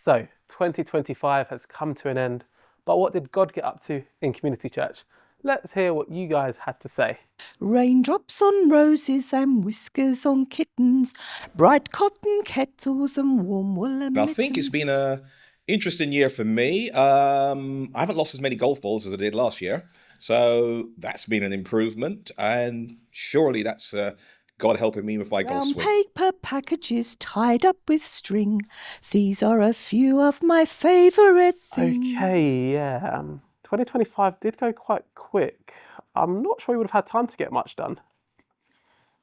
So, 2025 has come to an end, but what did God get up to in Community Church? Let's hear what you guys had to say. Raindrops on roses and whiskers on kittens, bright cotton kettles and warm woolen I think it's been a interesting year for me. I haven't lost as many golf balls as I did last year, so that's been an improvement, and surely that's God helping me with my golf brown swing. paper packages tied up with string. These are a few of my favourite things. Okay, yeah. 2025 did go quite quick. I'm not sure we would have had time to get much done.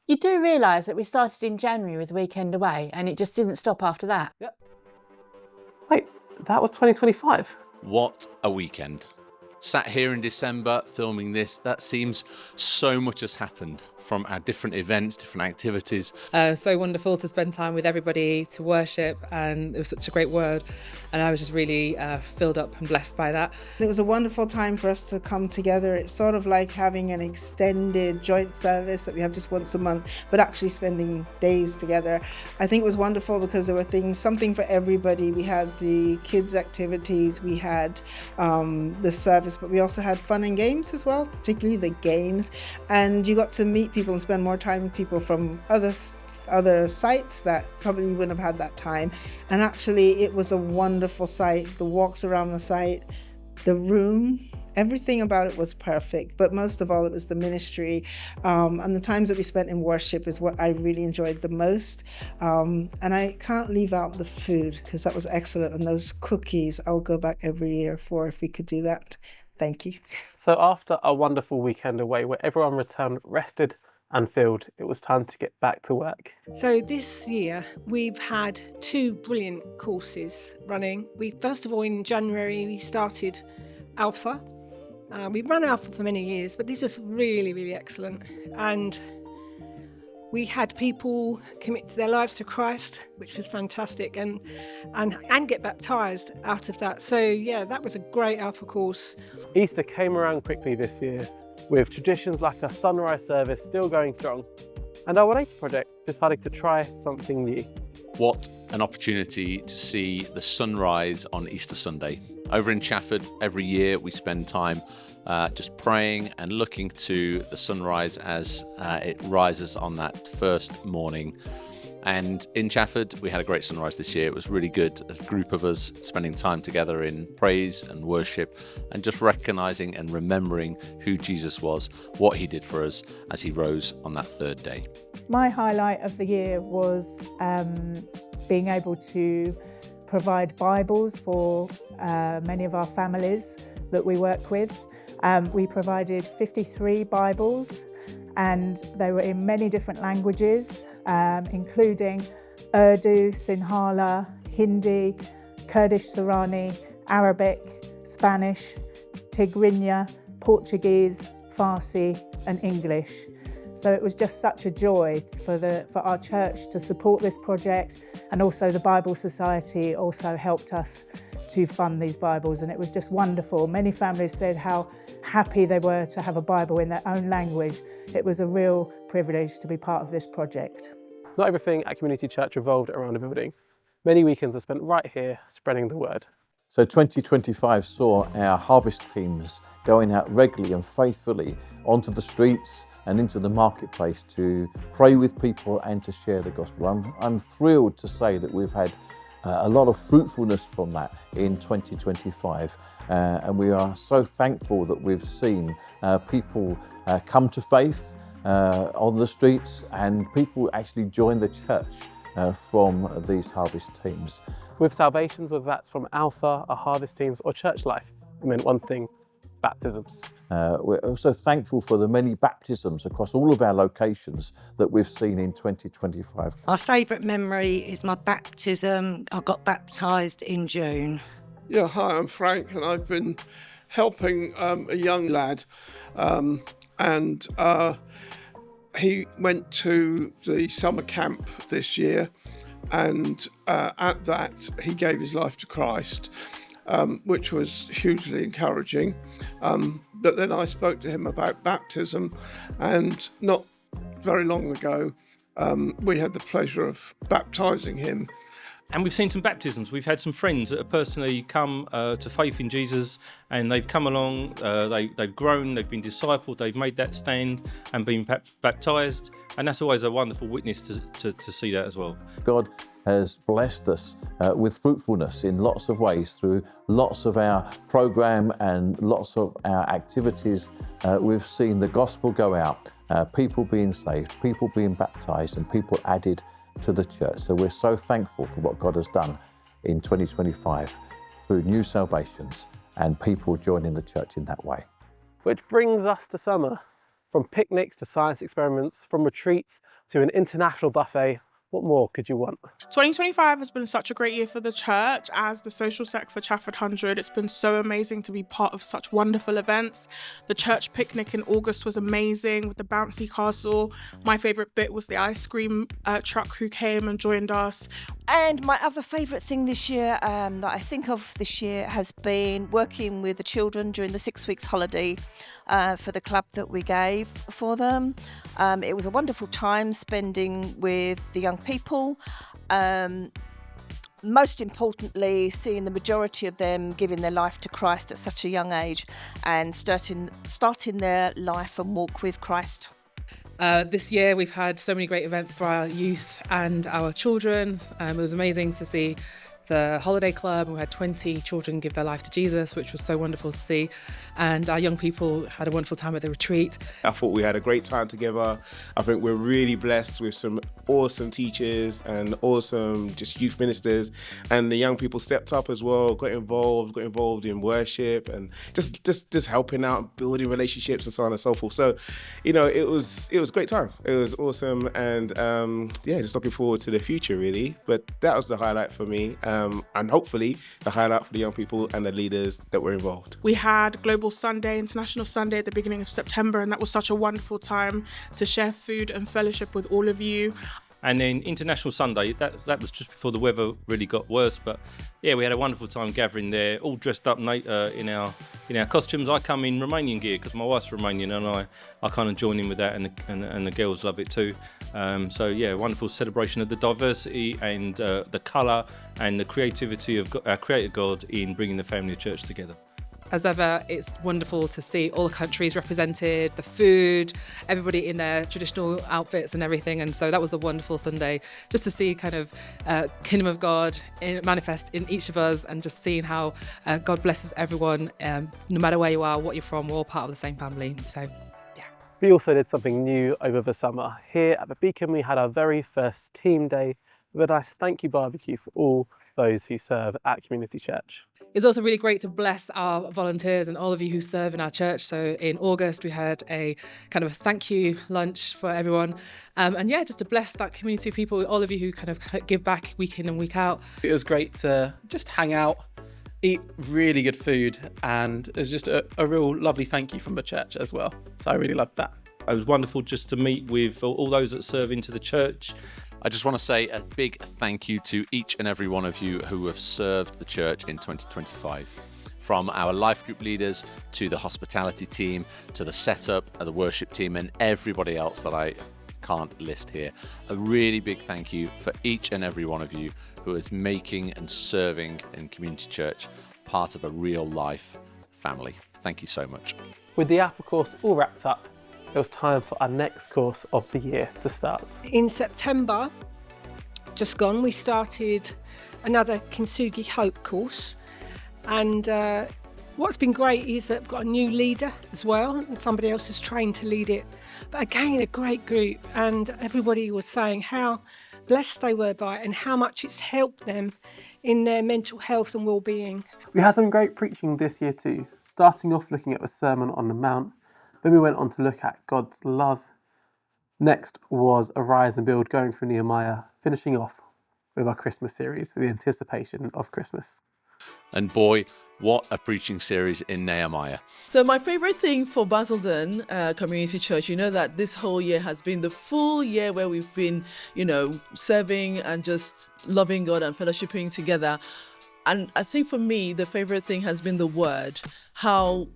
You do realise that we started in January with the weekend away and it just didn't stop after that. Yep. Wait, that was 2025? What a weekend. Sat here in December filming this, that seems so much has happened from our different events, different activities. So wonderful to spend time with everybody, to worship, and it was such a great word. And I was just really filled up and blessed by that. It was a wonderful time for us to come together. It's sort of like having an extended joint service that we have just once a month, but actually spending days together. I think it was wonderful because there were something for everybody. We had the kids' activities, we had the service, but we also had fun and games as well, particularly the games. And you got to meet people and spend more time with people from other sites that probably wouldn't have had that time. And actually it was a wonderful site. The walks around the site, the room, everything about it was perfect. But most of all, it was the ministry and the times that we spent in worship is what I really enjoyed the most. And I can't leave out the food because that was excellent. And those cookies, I'll go back every year for if we could do that. Thank you. So after a wonderful weekend away where everyone returned rested and filled, it was time to get back to work. So this year we've had two brilliant courses running. First of all, in January we started Alpha. We've run Alpha for many years, but this was really, really excellent. And we had people commit their lives to Christ, which was fantastic, and get baptised out of that. So yeah, that was a great Alpha course. Easter came around quickly this year, with traditions like a sunrise service still going strong. And our 180 project decided to try something new. What an opportunity to see the sunrise on Easter Sunday. Over in Chafford, every year we spend time just praying and looking to the sunrise as it rises on that first morning. And in Chafford, we had a great sunrise this year. It was really good as a group of us spending time together in praise and worship and just recognising and remembering who Jesus was, what he did for us as he rose on that third day. My highlight of the year was being able to provide Bibles for many of our families that we work with. We provided 53 Bibles and they were in many different languages, including Urdu, Sinhala, Hindi, Kurdish Sorani, Arabic, Spanish, Tigrinya, Portuguese, Farsi and English. So it was just such a joy for our church to support this project, and also the Bible Society also helped us to fund these Bibles, and it was just wonderful. Many families said how happy they were to have a Bible in their own language. It was a real privilege to be part of this project. Not everything at Community Church revolved around a building. Many weekends are spent right here spreading the word. So 2025 saw our harvest teams going out regularly and faithfully onto the streets and into the marketplace to pray with people and to share the gospel. I'm thrilled to say that we've had a lot of fruitfulness from that in 2025, and we are so thankful that we've seen people come to faith on the streets, and people actually join the church from these harvest teams. With salvations, whether that's from Alpha, our harvest teams or church life, it meant one thing: baptisms. We're also thankful for the many baptisms across all of our locations that we've seen in 2025. My favourite memory is my baptism. I got baptised in June. Yeah, hi, I'm Frank, and I've been helping a young lad, and he went to the summer camp this year, and at that he gave his life to Christ, which was hugely encouraging. But then I spoke to him about baptism, and not very long ago we had the pleasure of baptising him. And we've seen some baptisms. We've had some friends that have personally come to faith in Jesus, and they've come along, they've grown, they've been discipled, they've made that stand and been baptised. And that's always a wonderful witness to see that as well. God has blessed us with fruitfulness in lots of ways through lots of our programme and lots of our activities. We've seen the gospel go out, people being saved, people being baptised, and people added to the church. So we're so thankful for what God has done in 2025 through new salvations and people joining the church in that way. Which brings us to summer. From picnics to science experiments, from retreats to an international buffet, what more could you want? 2025 has been such a great year for the church. As the social sec for Chafford 100, it's been so amazing to be part of such wonderful events. The church picnic in August was amazing with the bouncy castle. My favourite bit was the ice cream truck who came and joined us. And my other favourite thing this year that I think of this year has been working with the children during the 6 weeks holiday for the club that we gave for them. It was a wonderful time spending with the young people. Most importantly, seeing the majority of them giving their life to Christ at such a young age and starting their life and walk with Christ. This year we've had so many great events for our youth and our children. It was amazing to see the holiday club. We had 20 children give their life to Jesus, which was so wonderful to see. And our young people had a wonderful time at the retreat. I thought we had a great time together. I think we're really blessed with some awesome teachers and awesome just youth ministers. And the young people stepped up as well, got involved in worship and just helping out, building relationships and so on and so forth. So, you know, it was a great time. It was awesome. And just looking forward to the future really. But that was the highlight for me. And hopefully the highlight for the young people and the leaders that were involved. We had Global Sunday, International Sunday at the beginning of September, and that was such a wonderful time to share food and fellowship with all of you. And then International Sunday, that was just before the weather really got worse. But yeah, we had a wonderful time gathering there, all dressed up in our costumes. I come in Romanian gear because my wife's Romanian, and I kind of join in with that, and the girls love it too. So yeah, wonderful celebration of the diversity and the colour and the creativity of our Creator God in bringing the family of church together. As ever, it's wonderful to see all the countries represented, the food, everybody in their traditional outfits and everything. And so that was a wonderful Sunday, just to see kind of Kingdom of God manifest in each of us, and just seeing how God blesses everyone, no matter where you are, what you're from, we're all part of the same family. So, yeah. We also did something new over the summer. Here at the Beacon, we had our very first team day with a nice thank you barbecue for all those who serve at Community Church. It's also really great to bless our volunteers and all of you who serve in our church. So in August, we had a kind of thank you lunch for everyone. And yeah, just to bless that community of people, all of you who kind of give back week in and week out. It was great to just hang out, eat really good food, and it was just a real lovely thank you from the church as well. So I really loved that. It was wonderful just to meet with all those that serve into the church. I just want to say a big thank you to each and every one of you who have served the church in 2025. From our life group leaders to the hospitality team, to the setup, the worship team, and everybody else that I can't list here. A really big thank you for each and every one of you who is making and serving in Community Church part of a real life family. Thank you so much. With the Alpha course all wrapped up, it was time for our next course of the year to start. In September, just gone, we started another Kintsugi Hope course. And what's been great is that we've got a new leader as well, and somebody else is trained to lead it. But again, a great group, and everybody was saying how blessed they were by it and how much it's helped them in their mental health and well-being. We had some great preaching this year too, starting off looking at the Sermon on the Mount. Then we went on to look at God's love. Next was Arise and Build, going through Nehemiah, finishing off with our Christmas series, the anticipation of Christmas. And boy, what a preaching series in Nehemiah. So my favorite thing for Basildon Community Church, you know that this whole year has been the full year where we've been, serving and just loving God and fellowshipping together. And I think for me, the favorite thing has been the word, how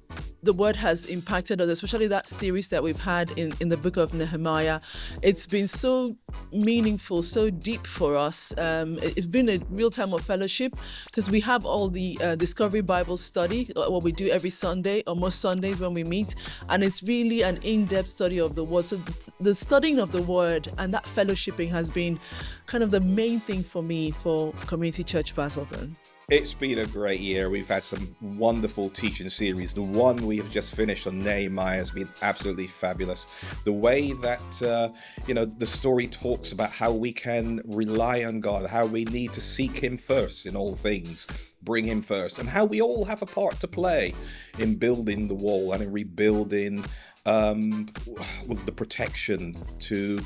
the word has impacted us, especially that series that we've had in the book of Nehemiah. It's been so meaningful, so deep for us. It's been a real time of fellowship because we have all the Discovery Bible study, what we do every Sunday, or most Sundays when we meet, and it's really an in-depth study of the word. So the studying of the word and that fellowshipping has been kind of the main thing for me for Community Church Basildon. It's been a great year. We've had some wonderful teaching series. The one we have just finished on Nehemiah has been absolutely fabulous. The way that, the story talks about how we can rely on God, how we need to seek Him first in all things, bring Him first, and how we all have a part to play in building the wall and in rebuilding with the protection to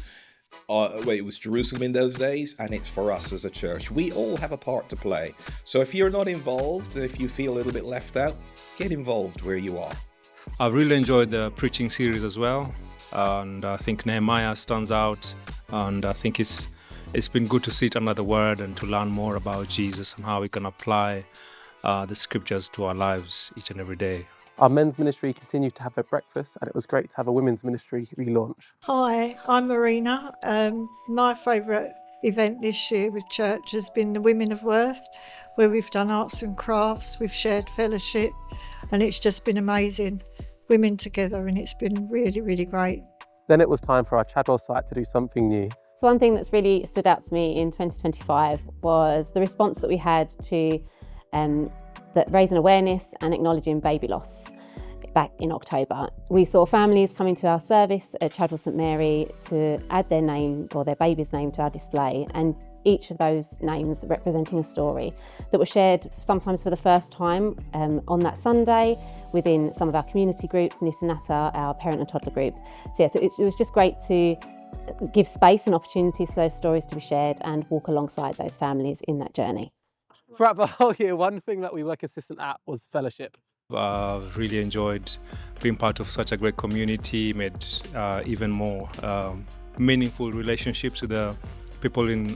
it was Jerusalem in those days, and it's for us as a church. We all have a part to play. So if you're not involved, and if you feel a little bit left out, get involved where you are. I've really enjoyed the preaching series as well, and I think Nehemiah stands out, and I think it's been good to sit under the Word and to learn more about Jesus and how we can apply the scriptures to our lives each and every day. Our men's ministry continued to have their breakfast, and it was great to have a women's ministry relaunch. Hi, I'm Marina. My favourite event this year with church has been the Women of Worth, where we've done arts and crafts, we've shared fellowship, and it's just been amazing. Women together, and it's been really, really great. Then it was time for our Chadwell site to do something new. So one thing that's really stood out to me in 2025 was the response that we had to that raising awareness and acknowledging baby loss back in October. We saw families coming to our service at Chadwell St Mary to add their name or their baby's name to our display, and each of those names representing a story that was shared sometimes for the first time on that Sunday within some of our community groups, Nisanata, our parent and toddler group. So it was just great to give space and opportunities for those stories to be shared and walk alongside those families in that journey. Throughout the whole year, one thing that we were consistent at was fellowship. I've really enjoyed being part of such a great community, made even more meaningful relationships with the people in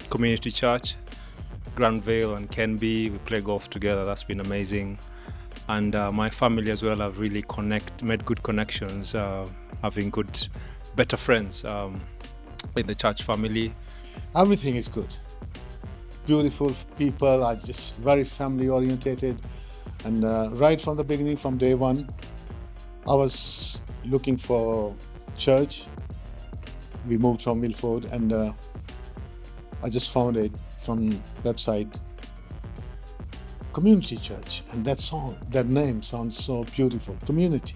Community Church, Granville and Kenby. We play golf together, that's been amazing. And my family as well have really made good connections, having better friends in the church family. Everything is good. Beautiful people are just very family orientated, and right from the beginning, from day one, I was looking for church. We moved from Milford, and I just found it from website, Community Church, and that name sounds so beautiful. Community.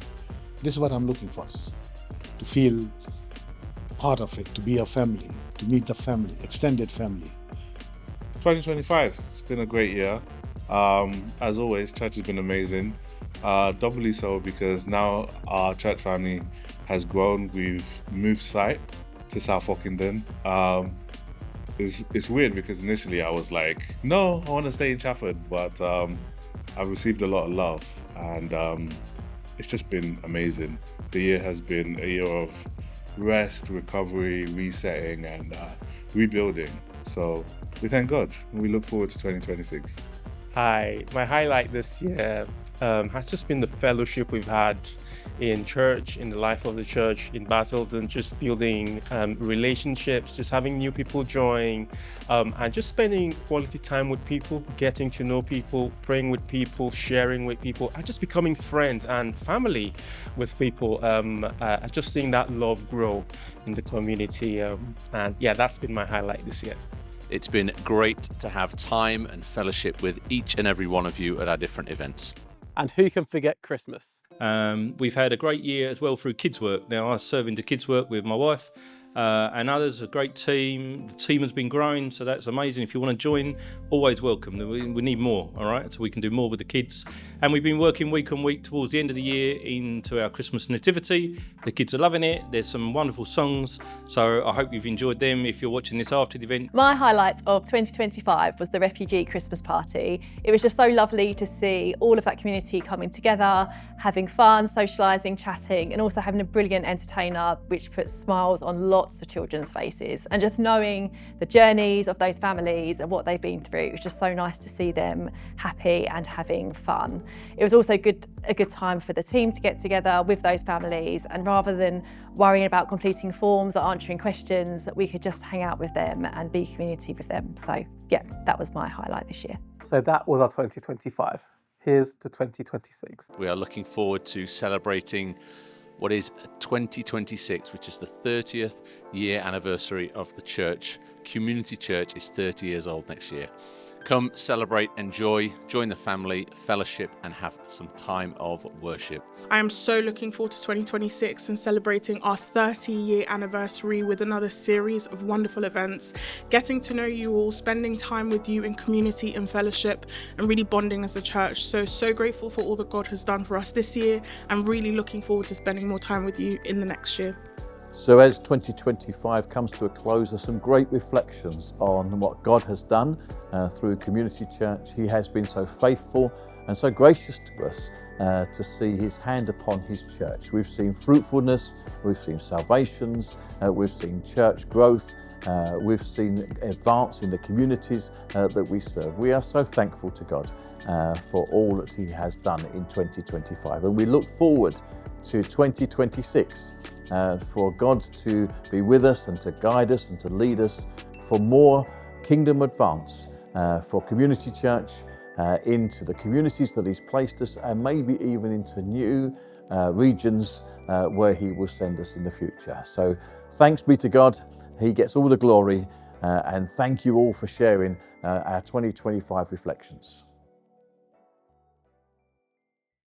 This is what I'm looking for, to feel part of it, to be a family, to meet the family, extended family. 2025, it's been a great year. As always, church has been amazing. Doubly so because now our church family has grown. We've moved site to South Ockenden. It's weird because initially I was like, no, I want to stay in Chafford, but I've received a lot of love, and it's just been amazing. The year has been a year of rest, recovery, resetting, and rebuilding. So we thank God, and we look forward to 2026. Hi, my highlight this year has just been the fellowship we've had in church, in the life of the church in Basildon, just building relationships, just having new people join, and just spending quality time with people, getting to know people, praying with people, sharing with people, and just becoming friends and family with people. Just seeing that love grow in the community, and yeah, that's been my highlight this year. It's been great to have time and fellowship with each and every one of you at our different events. And who can forget Christmas? We've had a great year as well through Kids Work. Now I serve into Kids Work with my wife and others, a great team. The team has been growing, so that's amazing. If you want to join, always welcome. We need more, all right? So we can do more with the kids. And we've been working week on week towards the end of the year into our Christmas nativity. The kids are loving it. There's some wonderful songs. So I hope you've enjoyed them if you're watching this after the event. My highlight of 2025 was the refugee Christmas party. It was just so lovely to see all of that community coming together, having fun, socialising, chatting, and also having a brilliant entertainer which puts smiles on lots lots of children's faces, and just knowing the journeys of those families and what they've been through, it was just so nice to see them happy and having fun. It was also a good time for the team to get together with those families, and rather than worrying about completing forms or answering questions, we could just hang out with them and be community with them. So yeah, that was my highlight this year. So that was our 2025. Here's to 2026. We are looking forward to celebrating what is 2026, which is the 30th year anniversary of the church. Community Church is 30 years old next year. Come celebrate, enjoy, join the family, fellowship, and have some time of worship. I am so looking forward to 2026 and celebrating our 30-year anniversary with another series of wonderful events, getting to know you all, spending time with you in community and fellowship, and really bonding as a church. So grateful for all that God has done for us this year, and really looking forward to spending more time with you in the next year. So as 2025 comes to a close, there's some great reflections on what God has done through Community Church. He has been so faithful and so gracious to us to see his hand upon his church. We've seen fruitfulness, we've seen salvations, we've seen church growth, we've seen advance in the communities that we serve. We are so thankful to God for all that he has done in 2025, and we look forward to 2026 for God to be with us and to guide us and to lead us for more kingdom advance for Community Church, into the communities that he's placed us, and maybe even into new regions where he will send us in the future. So thanks be to God. He gets all the glory, and thank you all for sharing our 2025 reflections.